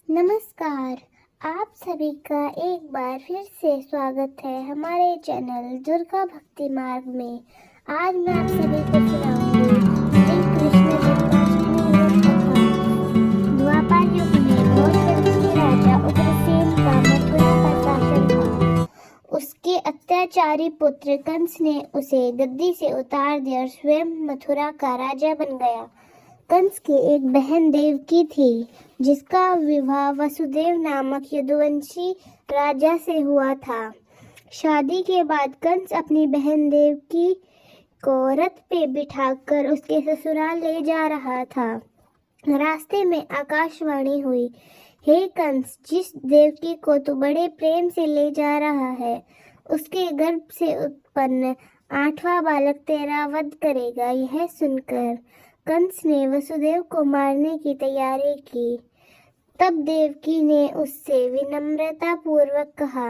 नमस्कार। आप सभी का एक बार फिर से स्वागत है हमारे चैनल दुर्गा भक्ति मार्ग में। आज मैं आप सभी को सुनाऊंगी श्री कृष्ण जन्माष्टमी व्रत कथा। द्वापर युग में घोर वंश के राजा उग्रसेन का मथुरा पर शासन था। उसके अत्याचारी पुत्र कंस ने उसे गद्दी से उतार दिया और स्वयं मथुरा का राजा बन गया। कंस की एक बहन देवकी थी, जिसका विवाह वसुदेव नामक यदुवंशी राजा से हुआ था। शादी के बाद कंस अपनी बहन देवकी को रथ पे बिठाकर उसके ससुराल ले जा रहा था। रास्ते में आकाशवाणी हुई, हे कंस, जिस देवकी को तू बड़े प्रेम से ले जा रहा है, उसके गर्भ से उत्पन्न 8वां बालक तेरा वध करेगा। यह सुनकर कंस ने वसुदेव को मारने की तैयारी की। तब देवकी ने उससे विनम्रता पूर्वक कहा,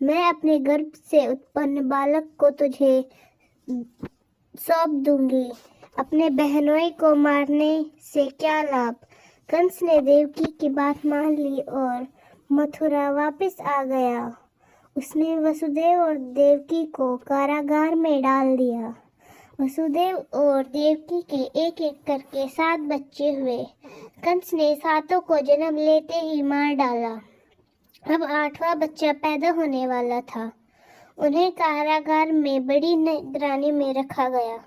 मैं अपने गर्भ से उत्पन्न बालक को तुझे सौंप दूंगी। अपने बहनोई को मारने से क्या लाभ। कंस ने देवकी की बात मान ली और मथुरा वापस आ गया। उसने वसुदेव और देवकी को कारागार में डाल दिया। वसुदेव और देवकी के एक एक करके 7 बच्चे हुए। कंस ने 7 को जन्म लेते ही मार डाला। अब 8वां बच्चा पैदा होने वाला था। उन्हें कारागार में बड़ी निगरानी में रखा गया।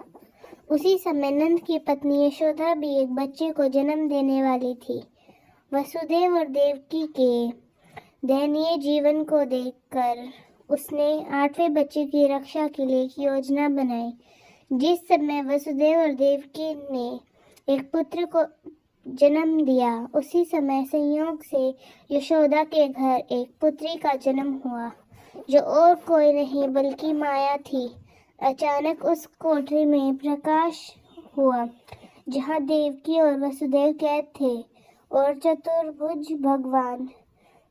उसी समय नंद की पत्नी यशोदा भी एक बच्चे को जन्म देने वाली थी। वसुदेव और देवकी के दयनीय जीवन को देखकर उसने 8वें बच्चे की रक्षा के लिए एक योजना बनाई। जिस समय वसुदेव और देवकी ने एक पुत्र को जन्म दिया, उसी समय संयोग से यशोदा के घर एक पुत्री का जन्म हुआ, जो और कोई नहीं बल्कि माया थी। अचानक उस कोठरी में प्रकाश हुआ, जहाँ देवकी और वसुदेव कैद थे, और चतुर्भुज भगवान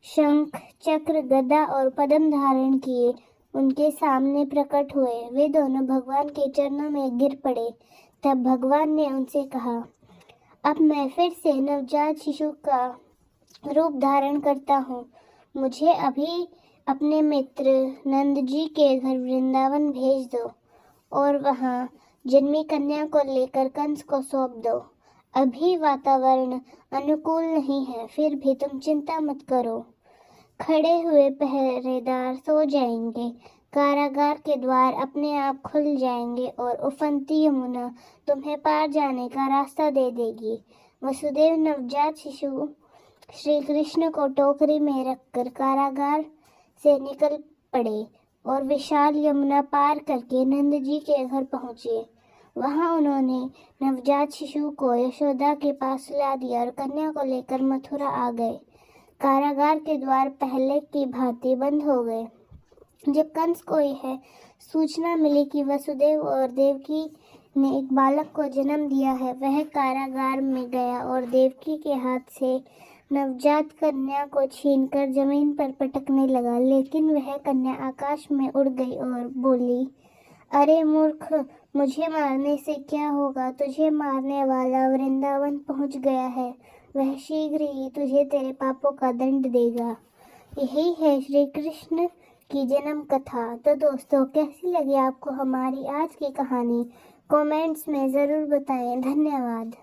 शंख, चक्र, गदा और पद्म धारण किए उनके सामने प्रकट हुए। वे दोनों भगवान के चरणों में गिर पड़े। तब भगवान ने उनसे कहा, अब मैं फिर से नवजात शिशु का रूप धारण करता हूँ। मुझे अभी अपने मित्र नंद जी के घर वृंदावन भेज दो और वहाँ जन्मी कन्या को लेकर कंस को सौंप दो। अभी वातावरण अनुकूल नहीं है, फिर भी तुम चिंता मत करो। खड़े हुए पहरेदार सो जाएंगे, कारागार के द्वार अपने आप खुल जाएंगे और उफनती यमुना तुम्हें पार जाने का रास्ता दे देगी। वसुदेव नवजात शिशु श्री कृष्ण को टोकरी में रखकर कारागार से निकल पड़े और विशाल यमुना पार करके नंद जी के घर पहुँचे। वहाँ उन्होंने नवजात शिशु को यशोदा के पास ला दिया और कन्या को लेकर मथुरा आ गए। कारागार के द्वार पहले की भांति बंद हो गए। जब कंस को यह सूचना मिली कि वसुदेव और देवकी ने एक बालक को जन्म दिया है, वह कारागार में गया और देवकी के हाथ से नवजात कन्या को छीनकर जमीन पर पटकने लगा। लेकिन वह कन्या आकाश में उड़ गई और बोली, अरे मूर्ख, मुझे मारने से क्या होगा। तुझे मारने वाला वृंदावन पहुंच गया है। वह शीघ्र ही तुझे तेरे पापों का दंड देगा। यही है श्री कृष्ण की जन्म कथा। तो दोस्तों, कैसी लगी आपको हमारी आज की कहानी? कमेंट्स में ज़रूर बताएं। धन्यवाद।